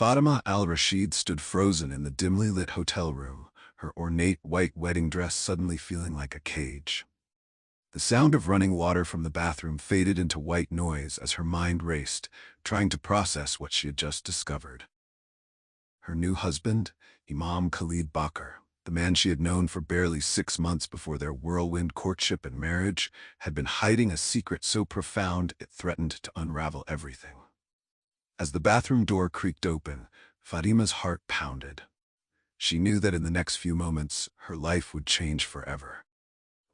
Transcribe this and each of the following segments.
Fatima al-Rashid stood frozen in the dimly lit hotel room, her ornate white wedding dress suddenly feeling like a cage. The sound of running water from the bathroom faded into white noise as her mind raced, trying to process what she had just discovered. Her new husband, Imam Khalid Bakr, the man she had known for barely 6 months before their whirlwind courtship and marriage, had been hiding a secret so profound it threatened to unravel everything. As the bathroom door creaked open, Fatima's heart pounded. She knew that in the next few moments, her life would change forever.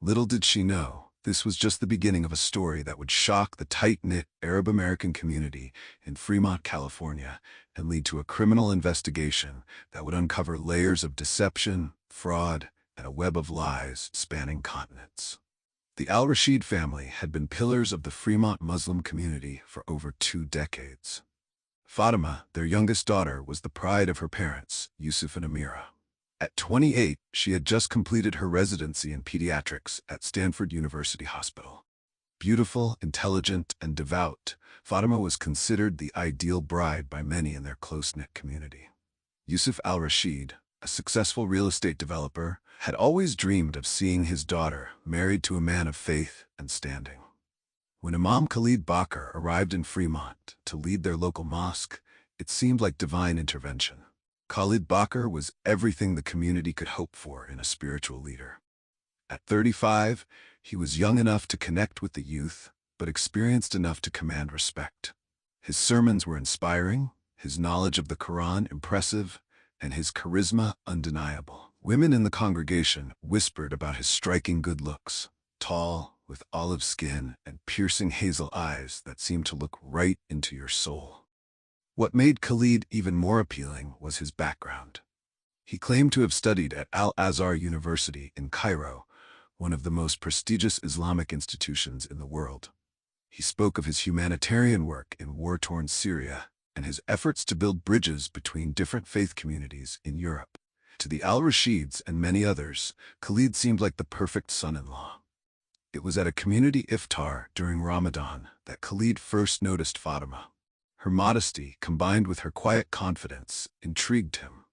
Little did she know, this was just the beginning of a story that would shock the tight-knit Arab-American community in Fremont, California, and lead to a criminal investigation that would uncover layers of deception, fraud, and a web of lies spanning continents. The al-Rashid family had been pillars of the Fremont Muslim community for over 2 decades. Fatima, their youngest daughter, was the pride of her parents, Yusuf and Amira. At 28, she had just completed her residency in pediatrics at Stanford University Hospital. Beautiful, intelligent, and devout, Fatima was considered the ideal bride by many in their close-knit community. Yusuf al-Rashid, a successful real estate developer, had always dreamed of seeing his daughter married to a man of faith and standing. When Imam Khalid Bakr arrived in Fremont to lead their local mosque, it seemed like divine intervention. Khalid Bakr was everything the community could hope for in a spiritual leader. At 35, he was young enough to connect with the youth, but experienced enough to command respect. His sermons were inspiring, his knowledge of the Quran impressive, and his charisma undeniable. Women in the congregation whispered about his striking good looks, tall, with olive skin and piercing hazel eyes that seemed to look right into your soul. What made Khalid even more appealing was his background. He claimed to have studied at Al-Azhar University in Cairo, one of the most prestigious Islamic institutions in the world. He spoke of his humanitarian work in war-torn Syria and his efforts to build bridges between different faith communities in Europe. To the al-Rashids and many others, Khalid seemed like the perfect son-in-law. It was at a community iftar during Ramadan that Khalid first noticed Fatima. Her modesty, combined with her quiet confidence, intrigued him.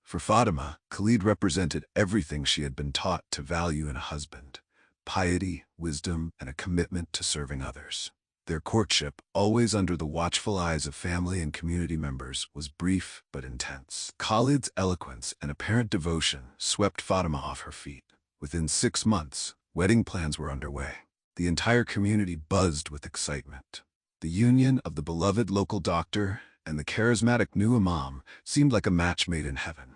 For Fatima, Khalid represented everything she had been taught to value in a husband: piety, wisdom, and a commitment to serving others. Their courtship, always under the watchful eyes of family and community members, was brief but intense. Khalid's eloquence and apparent devotion swept Fatima off her feet. Within 6 months, wedding plans were underway. The entire community buzzed with excitement. The union of the beloved local doctor and the charismatic new imam seemed like a match made in heaven.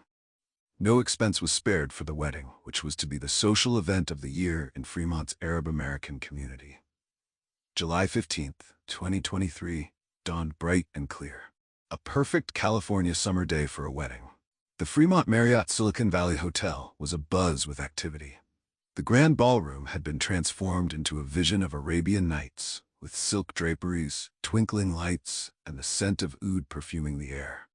No expense was spared for the wedding, which was to be the social event of the year in Fremont's Arab-American community. July 15th, 2023, dawned bright and clear. A perfect California summer day for a wedding. The Fremont Marriott Silicon Valley Hotel was abuzz with activity. The grand ballroom had been transformed into a vision of Arabian Nights, with silk draperies, twinkling lights, and the scent of oud perfuming the air.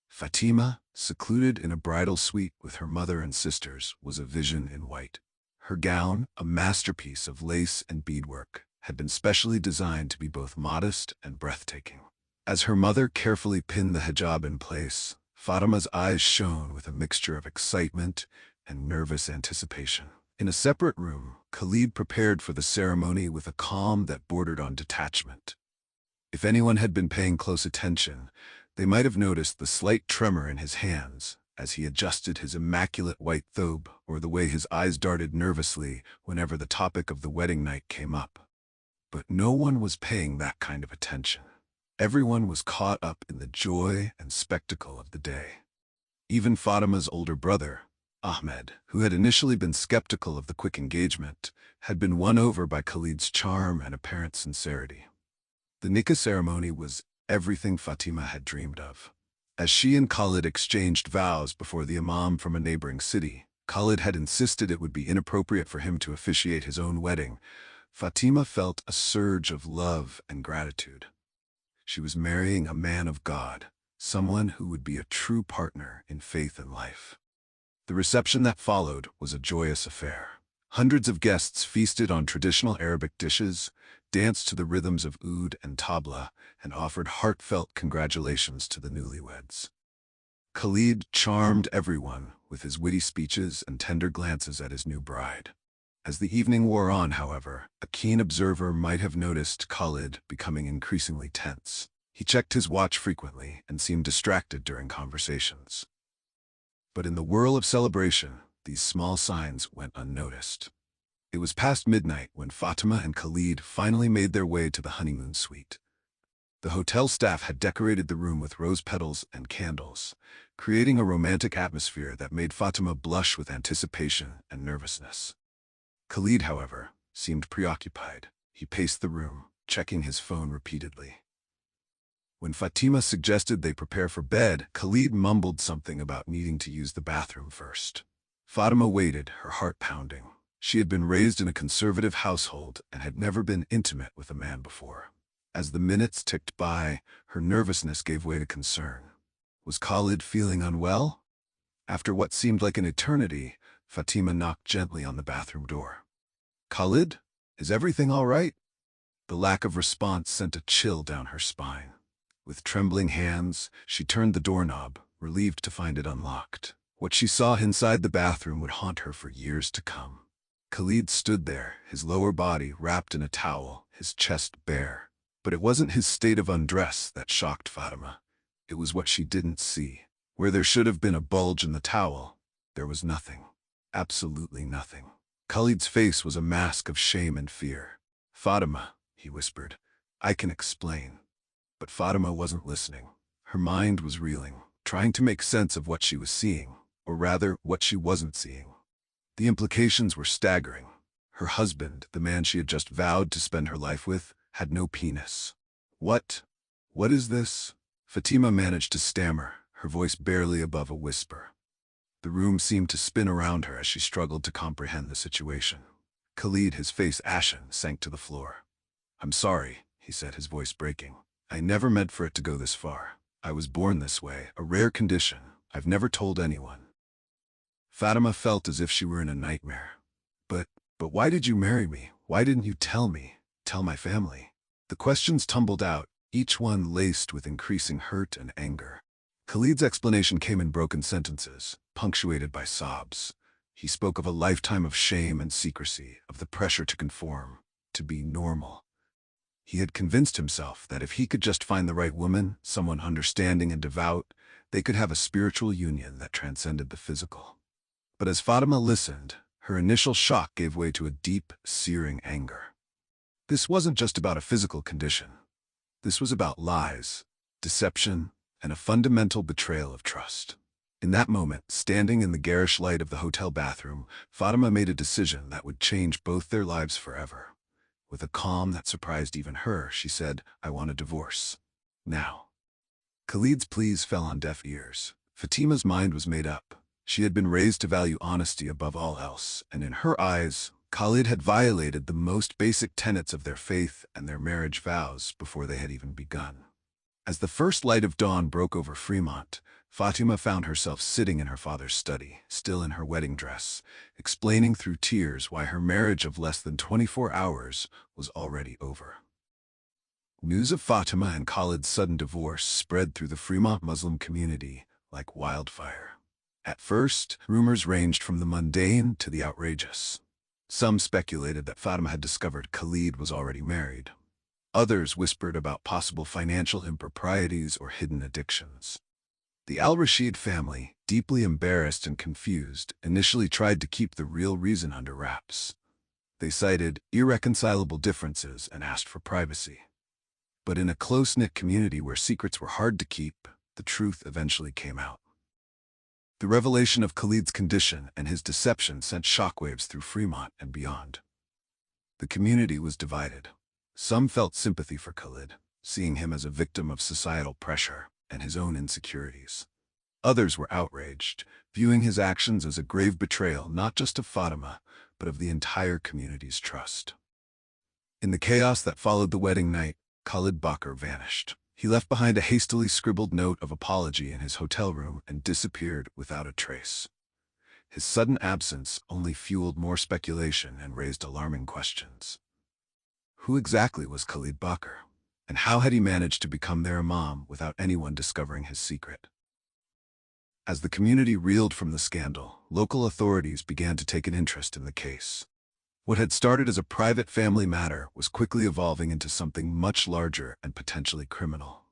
Fatima, secluded in a bridal suite with her mother and sisters, was a vision in white. Her gown, a masterpiece of lace and beadwork, had been specially designed to be both modest and breathtaking. As her mother carefully pinned the hijab in place, Fatima's eyes shone with a mixture of excitement and nervous anticipation. In a separate room, Khalid prepared for the ceremony with a calm that bordered on detachment. If anyone had been paying close attention, they might have noticed the slight tremor in his hands as he adjusted his immaculate white thobe, or the way his eyes darted nervously whenever the topic of the wedding night came up. But no one was paying that kind of attention. Everyone was caught up in the joy and spectacle of the day. Even Fatima's older brother, Ahmed, who had initially been skeptical of the quick engagement, had been won over by Khalid's charm and apparent sincerity. The nikah ceremony was everything Fatima had dreamed of. As she and Khalid exchanged vows before the imam from a neighboring city, Khalid had insisted it would be inappropriate for him to officiate his own wedding. Fatima felt a surge of love and gratitude. She was marrying a man of God, someone who would be a true partner in faith and life. The reception that followed was a joyous affair. Hundreds of guests feasted on traditional Arabic dishes, danced to the rhythms of oud and tabla, and offered heartfelt congratulations to the newlyweds. Khalid charmed everyone with his witty speeches and tender glances at his new bride. As the evening wore on, however, a keen observer might have noticed Khalid becoming increasingly tense. He checked his watch frequently and seemed distracted during conversations. But in the whirl of celebration, these small signs went unnoticed. It was past midnight when Fatima and Khalid finally made their way to the honeymoon suite. The hotel staff had decorated the room with rose petals and candles, creating a romantic atmosphere that made Fatima blush with anticipation and nervousness. Khalid, however, seemed preoccupied. He paced the room, checking his phone repeatedly. When Fatima suggested they prepare for bed, Khalid mumbled something about needing to use the bathroom first. Fatima waited, her heart pounding. She had been raised in a conservative household and had never been intimate with a man before. As the minutes ticked by, her nervousness gave way to concern. Was Khalid feeling unwell? After what seemed like an eternity, Fatima knocked gently on the bathroom door. "Khalid, is everything all right?" The lack of response sent a chill down her spine. With trembling hands, she turned the doorknob, relieved to find it unlocked. What she saw inside the bathroom would haunt her for years to come. Khalid stood there, his lower body wrapped in a towel, his chest bare. But it wasn't his state of undress that shocked Fatima. It was what she didn't see. Where there should have been a bulge in the towel, there was nothing. Absolutely nothing. Khalid's face was a mask of shame and fear. "Fatima," he whispered, "I can explain." But Fatima wasn't listening. Her mind was reeling, trying to make sense of what she was seeing, or rather, what she wasn't seeing. The implications were staggering. Her husband, the man she had just vowed to spend her life with, had no penis. What is this?" Fatima managed to stammer, her voice barely above a whisper. The room seemed to spin around her as she struggled to comprehend the situation. Khalid, his face ashen, sank to the floor. "I'm sorry," he said, his voice breaking. "I never meant for it to go this far. I was born this way, a rare condition. I've never told anyone." Fatima felt as if she were in a nightmare. But why did you marry me? Why didn't you tell me? Tell my family?" The questions tumbled out, each one laced with increasing hurt and anger. Khalid's explanation came in broken sentences, punctuated by sobs. He spoke of a lifetime of shame and secrecy, of the pressure to conform, to be normal. He had convinced himself that if he could just find the right woman, someone understanding and devout, they could have a spiritual union that transcended the physical. But as Fatima listened, her initial shock gave way to a deep, searing anger. This wasn't just about a physical condition. This was about lies, deception, and a fundamental betrayal of trust. In that moment, standing in the garish light of the hotel bathroom, Fatima made a decision that would change both their lives forever. With a calm that surprised even her, she said, "I want a divorce. Now." Khalid's pleas fell on deaf ears. Fatima's mind was made up. She had been raised to value honesty above all else, and in her eyes, Khalid had violated the most basic tenets of their faith and their marriage vows before they had even begun. As the first light of dawn broke over Fremont, Fatima found herself sitting in her father's study, still in her wedding dress, explaining through tears why her marriage of less than 24 hours was already over. News of Fatima and Khalid's sudden divorce spread through the Fremont Muslim community like wildfire. At first, rumors ranged from the mundane to the outrageous. Some speculated that Fatima had discovered Khalid was already married. Others whispered about possible financial improprieties or hidden addictions. The Al-Rashid family, deeply embarrassed and confused, initially tried to keep the real reason under wraps. They cited irreconcilable differences and asked for privacy. But in a close-knit community where secrets were hard to keep, the truth eventually came out. The revelation of Khalid's condition and his deception sent shockwaves through Fremont and beyond. The community was divided. Some felt sympathy for Khalid, seeing him as a victim of societal pressure and his own insecurities. Others were outraged, viewing his actions as a grave betrayal not just of Fatima, but of the entire community's trust. In the chaos that followed the wedding night, Khalid Bakr vanished. He left behind a hastily scribbled note of apology in his hotel room and disappeared without a trace. His sudden absence only fueled more speculation and raised alarming questions. Who exactly was Khalid Bakr? And how had he managed to become their imam without anyone discovering his secret? As the community reeled from the scandal, local authorities began to take an interest in the case. What had started as a private family matter was quickly evolving into something much larger and potentially criminal.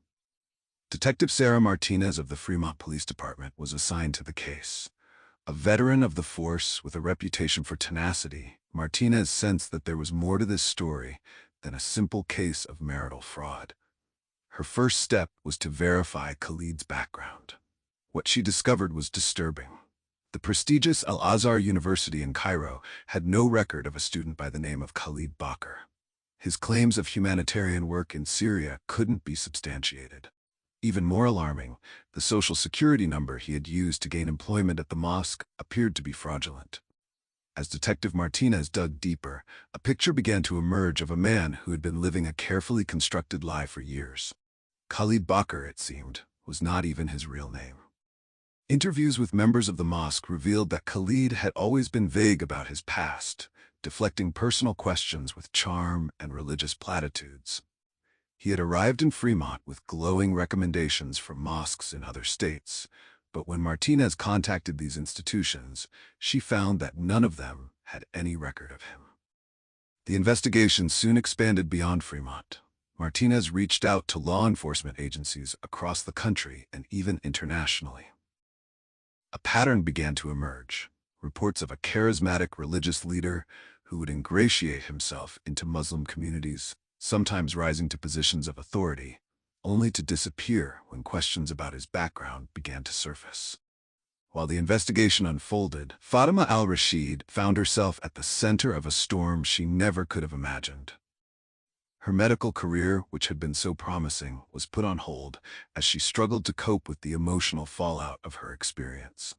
Detective Sarah Martinez of the Fremont Police Department was assigned to the case. A veteran of the force with a reputation for tenacity, Martinez sensed that there was more to this story than a simple case of marital fraud. Her first step was to verify Khalid's background. What she discovered was disturbing. The prestigious Al-Azhar University in Cairo had no record of a student by the name of Khalid Bakr. His claims of humanitarian work in Syria couldn't be substantiated. Even more alarming, the social security number he had used to gain employment at the mosque appeared to be fraudulent. As Detective Martinez dug deeper, a picture began to emerge of a man who had been living a carefully constructed lie for years. Khalid Bakr, it seemed, was not even his real name. Interviews with members of the mosque revealed that Khalid had always been vague about his past, deflecting personal questions with charm and religious platitudes. He had arrived in Fremont with glowing recommendations from mosques in other states, but when Martinez contacted these institutions, she found that none of them had any record of him. The investigation soon expanded beyond Fremont. Martinez reached out to law enforcement agencies across the country and even internationally. A pattern began to emerge. Reports of a charismatic religious leader who would ingratiate himself into Muslim communities, sometimes rising to positions of authority, only to disappear when questions about his background began to surface. While the investigation unfolded, Fatima al-Rashid found herself at the center of a storm she never could have imagined. Her medical career, which had been so promising, was put on hold as she struggled to cope with the emotional fallout of her experience.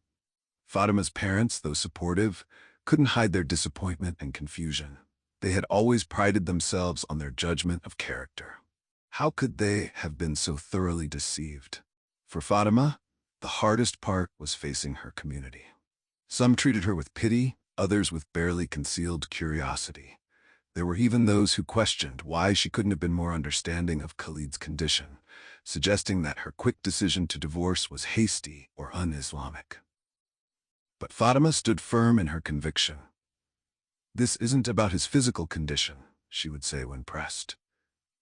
Fatima's parents, though supportive, couldn't hide their disappointment and confusion. They had always prided themselves on their judgment of character. How could they have been so thoroughly deceived? For Fatima, the hardest part was facing her community. Some treated her with pity, others with barely concealed curiosity. There were even those who questioned why she couldn't have been more understanding of Khalid's condition, suggesting that her quick decision to divorce was hasty or un-Islamic. But Fatima stood firm in her conviction. "This isn't about his physical condition," she would say when pressed.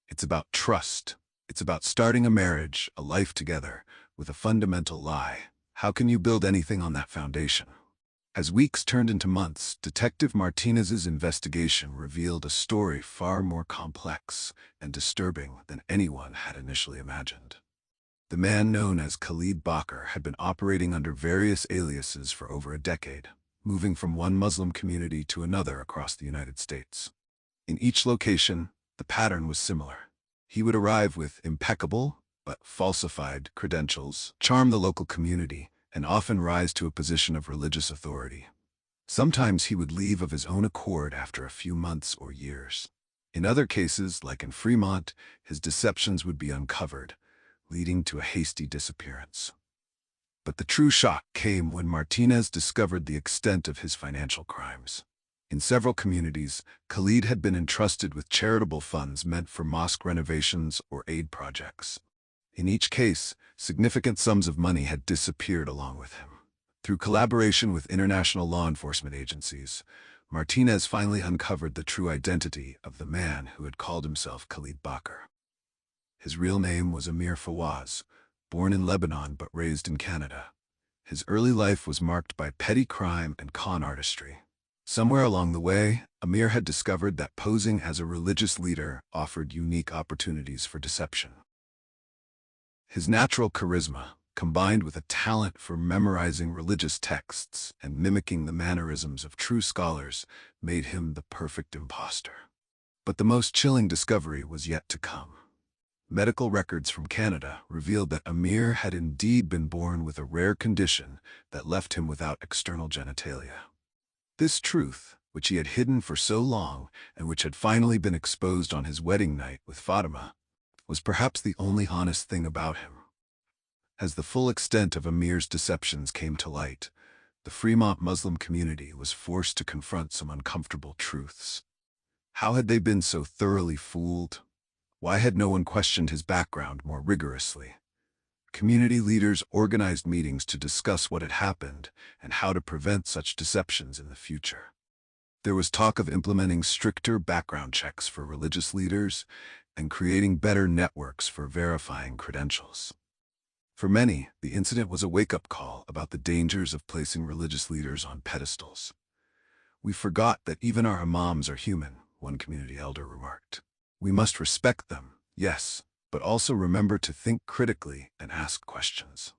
"It's about trust. It's about starting a marriage, a life together, with a fundamental lie. How can you build anything on that foundation?" As weeks turned into months, Detective Martinez's investigation revealed a story far more complex and disturbing than anyone had initially imagined. The man known as Khalid Bakr had been operating under various aliases for over a decade, moving from one Muslim community to another across the United States. In each location, the pattern was similar. He would arrive with impeccable but falsified credentials, charm the local community, and often rise to a position of religious authority. Sometimes he would leave of his own accord after a few months or years. In other cases, like in Fremont, his deceptions would be uncovered, leading to a hasty disappearance. But the true shock came when Martinez discovered the extent of his financial crimes. In several communities, Khalid had been entrusted with charitable funds meant for mosque renovations or aid projects. In each case, significant sums of money had disappeared along with him. Through collaboration with international law enforcement agencies, Martinez finally uncovered the true identity of the man who had called himself Khalid Bakr. His real name was Amir Fawaz, born in Lebanon but raised in Canada. His early life was marked by petty crime and con artistry. Somewhere along the way, Amir had discovered that posing as a religious leader offered unique opportunities for deception. His natural charisma, combined with a talent for memorizing religious texts and mimicking the mannerisms of true scholars, made him the perfect imposter. But the most chilling discovery was yet to come. Medical records from Canada revealed that Amir had indeed been born with a rare condition that left him without external genitalia. This truth, which he had hidden for so long and which had finally been exposed on his wedding night with Fatima, was perhaps the only honest thing about him. As the full extent of Amir's deceptions came to light, the Fremont Muslim community was forced to confront some uncomfortable truths. How had they been so thoroughly fooled? Why had no one questioned his background more rigorously? Community leaders organized meetings to discuss what had happened and how to prevent such deceptions in the future. There was talk of implementing stricter background checks for religious leaders and creating better networks for verifying credentials. For many, the incident was a wake-up call about the dangers of placing religious leaders on pedestals. "We forgot that even our imams are human," one community elder remarked. "We must respect them, yes, but also remember to think critically and ask questions."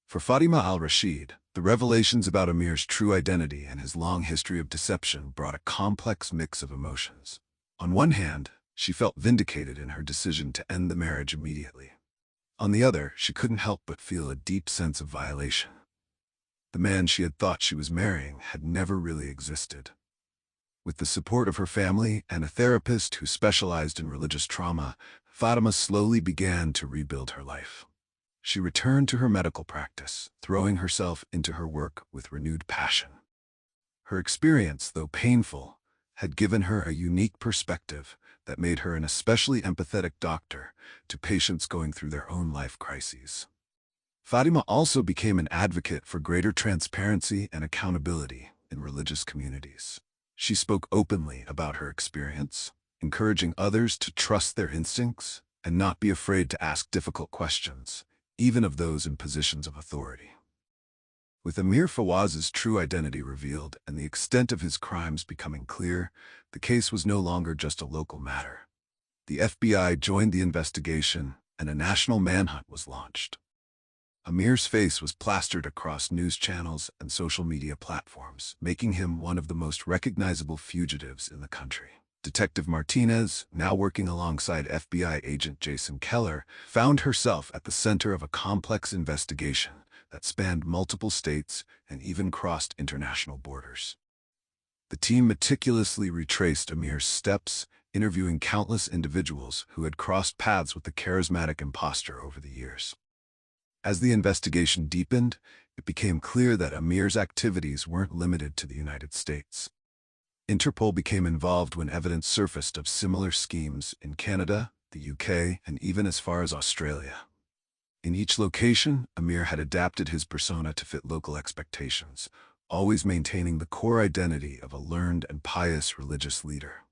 For Fatima al-Rashid, the revelations about Amir's true identity and his long history of deception brought a complex mix of emotions. On one hand, she felt vindicated in her decision to end the marriage immediately. On the other, she couldn't help but feel a deep sense of violation. The man she had thought she was marrying had never really existed. With the support of her family and a therapist who specialized in religious trauma, Fatima slowly began to rebuild her life. She returned to her medical practice, throwing herself into her work with renewed passion. Her experience, though painful, had given her a unique perspective that made her an especially empathetic doctor to patients going through their own life crises. Fatima also became an advocate for greater transparency and accountability in religious communities. She spoke openly about her experience, encouraging others to trust their instincts and not be afraid to ask difficult questions, even of those in positions of authority. With Amir Fawaz's true identity revealed and the extent of his crimes becoming clear, the case was no longer just a local matter. The FBI joined the investigation, and a national manhunt was launched. Amir's face was plastered across news channels and social media platforms, making him one of the most recognizable fugitives in the country. Detective Martinez, now working alongside FBI agent Jason Keller, found herself at the center of a complex investigation that spanned multiple states and even crossed international borders. The team meticulously retraced Amir's steps, interviewing countless individuals who had crossed paths with the charismatic imposter over the years. As the investigation deepened, it became clear that Amir's activities weren't limited to the United States. Interpol became involved when evidence surfaced of similar schemes in Canada, the UK, and even as far as Australia. In each location, Amir had adapted his persona to fit local expectations, always maintaining the core identity of a learned and pious religious leader.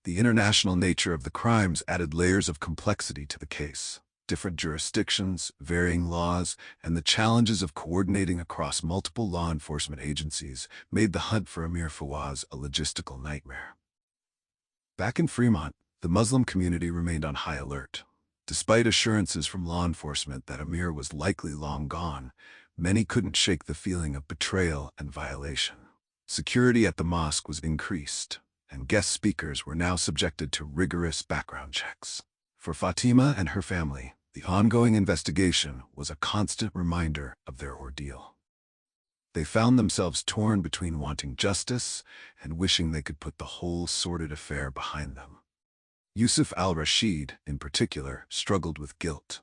The international nature of the crimes added layers of complexity to the case. Different jurisdictions, varying laws, and the challenges of coordinating across multiple law enforcement agencies made the hunt for Amir Fawaz a logistical nightmare. Back in Fremont, the Muslim community remained on high alert. Despite assurances from law enforcement that Amir was likely long gone, many couldn't shake the feeling of betrayal and violation. Security at the mosque was increased, and guest speakers were now subjected to rigorous background checks. For Fatima and her family, the ongoing investigation was a constant reminder of their ordeal. They found themselves torn between wanting justice and wishing they could put the whole sordid affair behind them. Yusuf al-Rashid, in particular, struggled with guilt.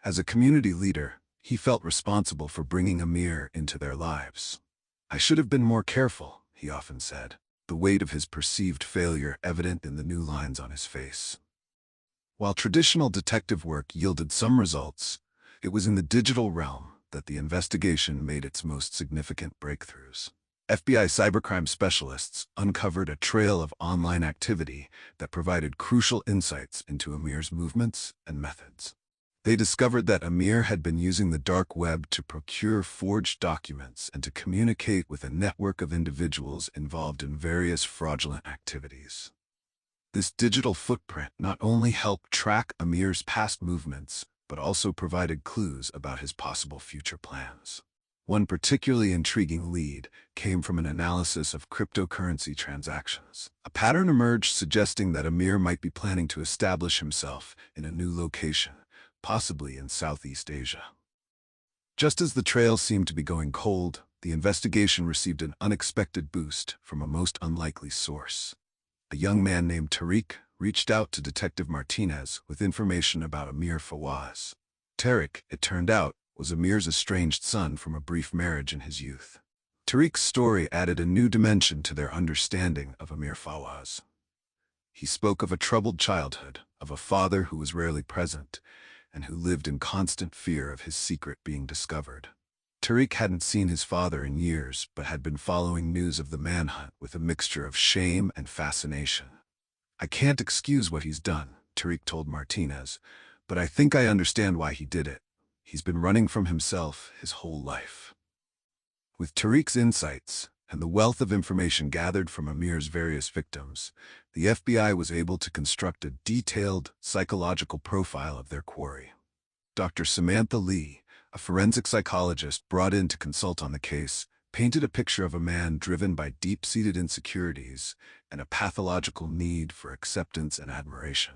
As a community leader, he felt responsible for bringing Amir into their lives. "I should have been more careful," he often said, the weight of his perceived failure evident in the new lines on his face. While traditional detective work yielded some results, it was in the digital realm that the investigation made its most significant breakthroughs. FBI cybercrime specialists uncovered a trail of online activity that provided crucial insights into Amir's movements and methods. They discovered that Amir had been using the dark web to procure forged documents and to communicate with a network of individuals involved in various fraudulent activities. This digital footprint not only helped track Amir's past movements, but also provided clues about his possible future plans. One particularly intriguing lead came from an analysis of cryptocurrency transactions. A pattern emerged suggesting that Amir might be planning to establish himself in a new location, possibly in Southeast Asia. Just as the trail seemed to be going cold, the investigation received an unexpected boost from a most unlikely source. A young man named Tariq reached out to Detective Martinez with information about Amir Fawaz. Cleric, it turned out, was Amir's estranged son from a brief marriage in his youth. Tariq's story added a new dimension to their understanding of Amir Fawaz. He spoke of a troubled childhood, of a father who was rarely present, and who lived in constant fear of his secret being discovered. Tariq hadn't seen his father in years, but had been following news of the manhunt with a mixture of shame and fascination. "I can't excuse what he's done," Tariq told Martinez, "but I think I understand why he did it. He's been running from himself his whole life." With Tariq's insights and the wealth of information gathered from Amir's various victims, the FBI was able to construct a detailed psychological profile of their quarry. Dr. Samantha Lee, a forensic psychologist brought in to consult on the case, painted a picture of a man driven by deep-seated insecurities and a pathological need for acceptance and admiration.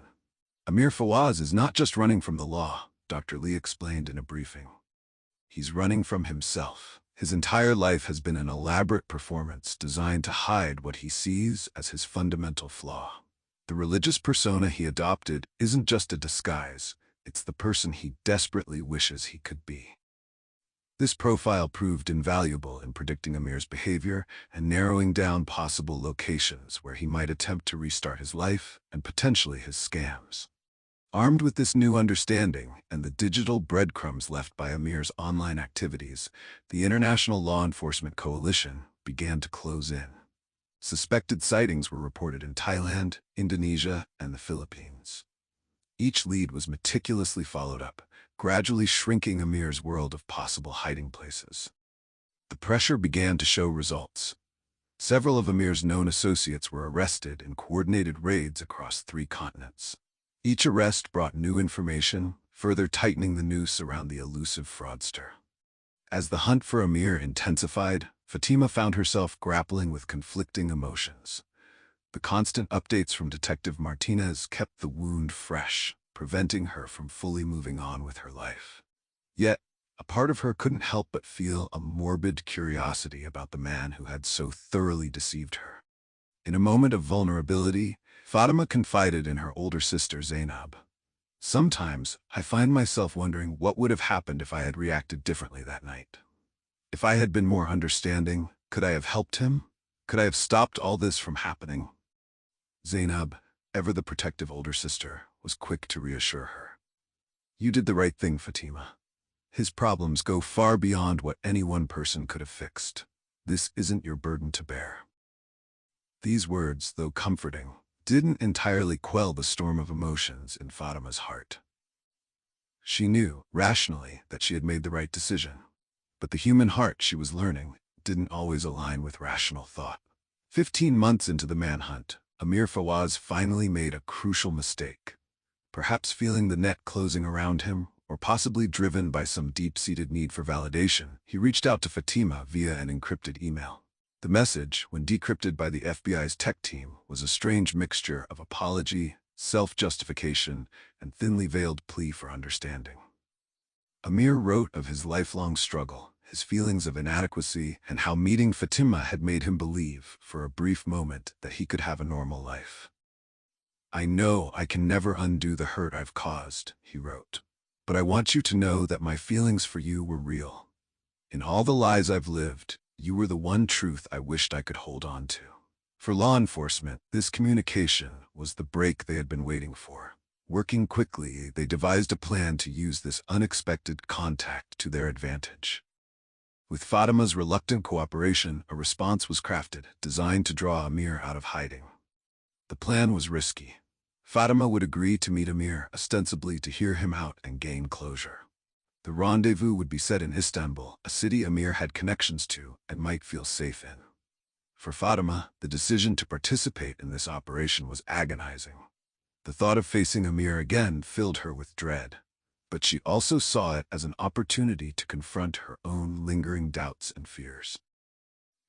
"Amir Fawaz is not just running from the law," Dr. Lee explained in a briefing. "He's running from himself. His entire life has been an elaborate performance designed to hide what he sees as his fundamental flaw. The religious persona he adopted isn't just a disguise, it's the person he desperately wishes he could be." This profile proved invaluable in predicting Amir's behavior and narrowing down possible locations where he might attempt to restart his life and potentially his scams. Armed with this new understanding and the digital breadcrumbs left by Amir's online activities, the International Law Enforcement Coalition began to close in. Suspected sightings were reported in Thailand, Indonesia, and the Philippines. Each lead was meticulously followed up, gradually shrinking Amir's world of possible hiding places. The pressure began to show results. Several of Amir's known associates were arrested in coordinated raids across 3 continents. Each arrest brought new information, further tightening the noose around the elusive fraudster. As the hunt for Amir intensified, Fatima found herself grappling with conflicting emotions. The constant updates from Detective Martinez kept the wound fresh, preventing her from fully moving on with her life. Yet, a part of her couldn't help but feel a morbid curiosity about the man who had so thoroughly deceived her. In a moment of vulnerability, Fatima confided in her older sister Zainab. "Sometimes, I find myself wondering what would have happened if I had reacted differently that night. If I had been more understanding, could I have helped him? Could I have stopped all this from happening?" Zainab, ever the protective older sister, was quick to reassure her. "You did the right thing, Fatima. His problems go far beyond what any one person could have fixed. This isn't your burden to bear." These words, though comforting, didn't entirely quell the storm of emotions in Fatima's heart. She knew, rationally, that she had made the right decision. But the human heart, she was learning, didn't always align with rational thought. 15 months into the manhunt, Amir Fawaz finally made a crucial mistake. Perhaps feeling the net closing around him, or possibly driven by some deep-seated need for validation, he reached out to Fatima via an encrypted email. The message, when decrypted by the FBI's tech team, was a strange mixture of apology, self-justification, and thinly veiled plea for understanding. Amir wrote of his lifelong struggle, his feelings of inadequacy, and how meeting Fatima had made him believe, for a brief moment, that he could have a normal life. "I know I can never undo the hurt I've caused," he wrote. "But I want you to know that my feelings for you were real. In all the lies I've lived, you were the one truth I wished I could hold on to." For law enforcement, this communication was the break they had been waiting for. Working quickly, they devised a plan to use this unexpected contact to their advantage. With Fatima's reluctant cooperation, a response was crafted, designed to draw Amir out of hiding. The plan was risky. Fatima would agree to meet Amir, ostensibly to hear him out and gain closure. The rendezvous would be set in Istanbul, a city Amir had connections to and might feel safe in. For Fatima, the decision to participate in this operation was agonizing. The thought of facing Amir again filled her with dread, but she also saw it as an opportunity to confront her own lingering doubts and fears.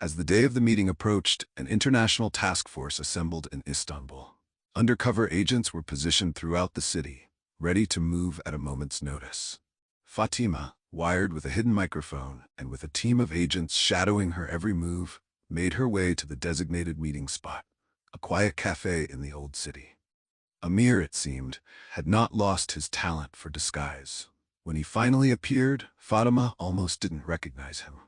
As the day of the meeting approached, an international task force assembled in Istanbul. Undercover agents were positioned throughout the city, ready to move at a moment's notice. Fatima, wired with a hidden microphone and with a team of agents shadowing her every move, made her way to the designated meeting spot, a quiet cafe in the old city. Amir, it seemed, had not lost his talent for disguise. When he finally appeared, Fatima almost didn't recognize him.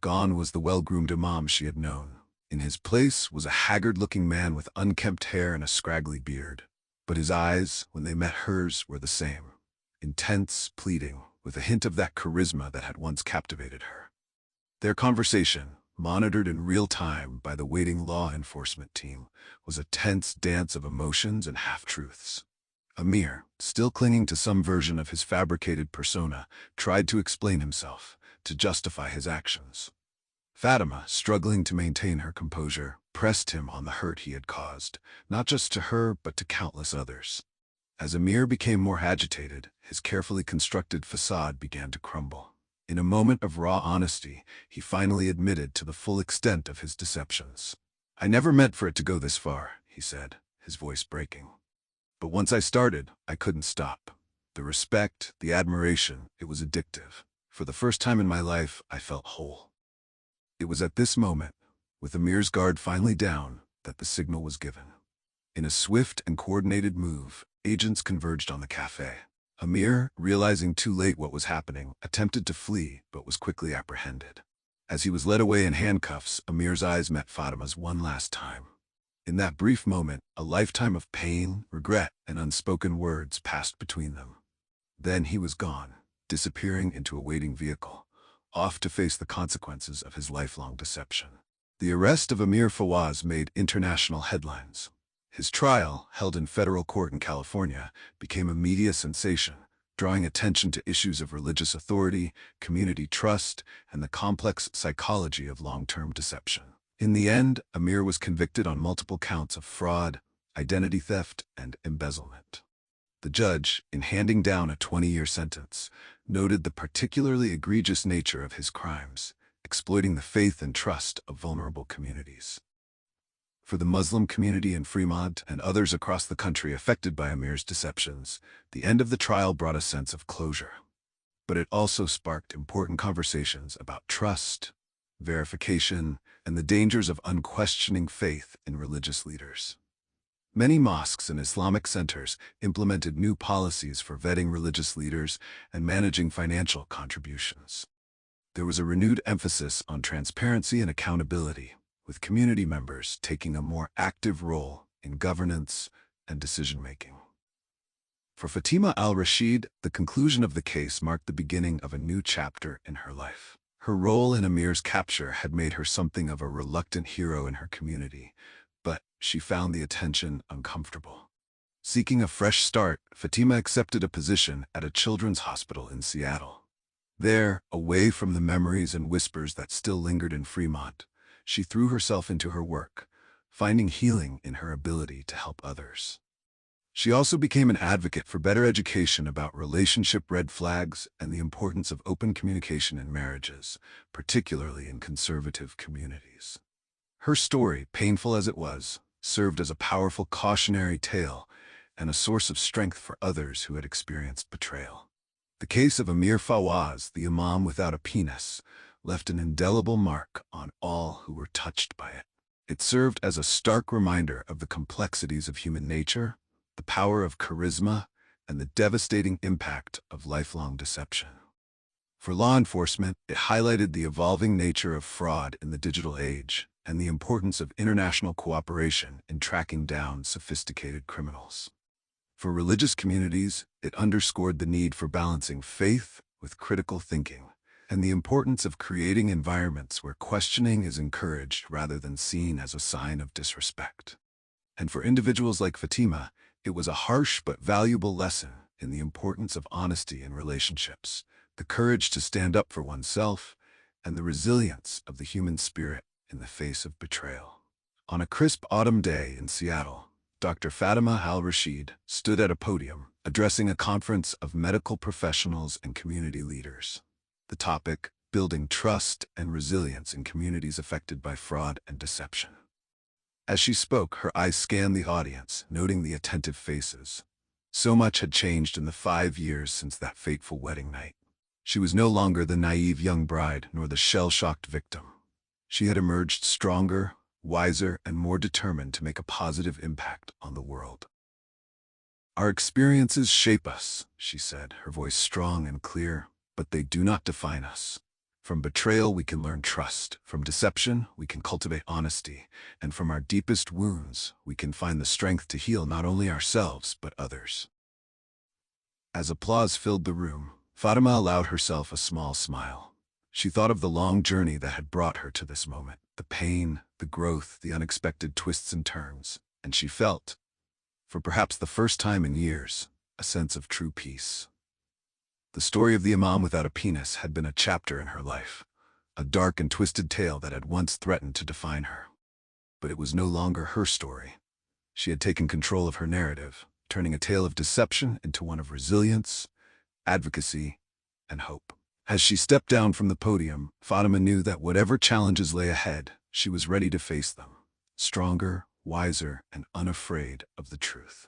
Gone was the well-groomed imam she had known. In his place was a haggard-looking man with unkempt hair and a scraggly beard. But his eyes, when they met hers, were the same. intense, pleading, with a hint of that charisma that had once captivated her. Their conversation, monitored in real time by the waiting law enforcement team, was a tense dance of emotions and half-truths. Amir, still clinging to some version of his fabricated persona, tried to explain himself, to justify his actions. Fatima, struggling to maintain her composure, pressed him on the hurt he had caused, not just to her but to countless others. As Amir became more agitated, his carefully constructed facade began to crumble. In a moment of raw honesty, he finally admitted to the full extent of his deceptions. "I never meant for it to go this far," he said, his voice breaking. "But once I started, I couldn't stop. The respect, the admiration, it was addictive. For the first time in my life, I felt whole." It was at this moment, with Amir's guard finally down, that the signal was given. In a swift and coordinated move, agents converged on the cafe. Amir, realizing too late what was happening, attempted to flee but was quickly apprehended. As he was led away in handcuffs, Amir's eyes met Fatima's one last time. In that brief moment, a lifetime of pain, regret, and unspoken words passed between them. Then he was gone, disappearing into a waiting vehicle, off to face the consequences of his lifelong deception. The arrest of Amir Fawaz made international headlines. His trial, held in federal court in California, became a media sensation, drawing attention to issues of religious authority, community trust, and the complex psychology of long-term deception. In the end, Amir was convicted on multiple counts of fraud, identity theft, and embezzlement. The judge, in handing down a 20-year sentence, noted the particularly egregious nature of his crimes, exploiting the faith and trust of vulnerable communities. For the Muslim community in Fremont and others across the country affected by Amir's deceptions, the end of the trial brought a sense of closure. But it also sparked important conversations about trust, verification, and the dangers of unquestioning faith in religious leaders. Many mosques and Islamic centers implemented new policies for vetting religious leaders and managing financial contributions. There was a renewed emphasis on transparency and accountability, with community members taking a more active role in governance and decision-making. For Fatima al-Rashid, the conclusion of the case marked the beginning of a new chapter in her life. Her role in Amir's capture had made her something of a reluctant hero in her community, but she found the attention uncomfortable. Seeking a fresh start, Fatima accepted a position at a children's hospital in Seattle. There, away from the memories and whispers that still lingered in Fremont, she threw herself into her work, finding healing in her ability to help others. She also became an advocate for better education about relationship red flags and the importance of open communication in marriages, particularly in conservative communities. Her story, painful as it was, served as a powerful cautionary tale and a source of strength for others who had experienced betrayal. The case of Amir Fawaz, the imam without a penis, left an indelible mark on all who were touched by it. It served as a stark reminder of the complexities of human nature, the power of charisma, and the devastating impact of lifelong deception. For law enforcement, it highlighted the evolving nature of fraud in the digital age and the importance of international cooperation in tracking down sophisticated criminals. For religious communities, it underscored the need for balancing faith with critical thinking, and the importance of creating environments where questioning is encouraged rather than seen as a sign of disrespect. And for individuals like Fatima, it was a harsh but valuable lesson in the importance of honesty in relationships, the courage to stand up for oneself, and the resilience of the human spirit in the face of betrayal. On a crisp autumn day in Seattle, Dr. Fatima al-Rashid stood at a podium, addressing a conference of medical professionals and community leaders. The topic, building trust and resilience in communities affected by fraud and deception. As she spoke, her eyes scanned the audience, noting the attentive faces. So much had changed in the 5 years since that fateful wedding night. She was no longer the naive young bride nor the shell-shocked victim. She had emerged stronger, wiser, and more determined to make a positive impact on the world. "Our experiences shape us," she said, her voice strong and clear, "but they do not define us. From betrayal, we can learn trust. From deception, we can cultivate honesty. And from our deepest wounds, we can find the strength to heal not only ourselves, but others." As applause filled the room, Fatima allowed herself a small smile. She thought of the long journey that had brought her to this moment, the pain, the growth, the unexpected twists and turns, and she felt, for perhaps the first time in years, a sense of true peace. The story of the Imam without a penis had been a chapter in her life, a dark and twisted tale that had once threatened to define her. But it was no longer her story. She had taken control of her narrative, turning a tale of deception into one of resilience, advocacy, and hope. As she stepped down from the podium, Fatima knew that whatever challenges lay ahead, she was ready to face them, stronger, wiser, and unafraid of the truth.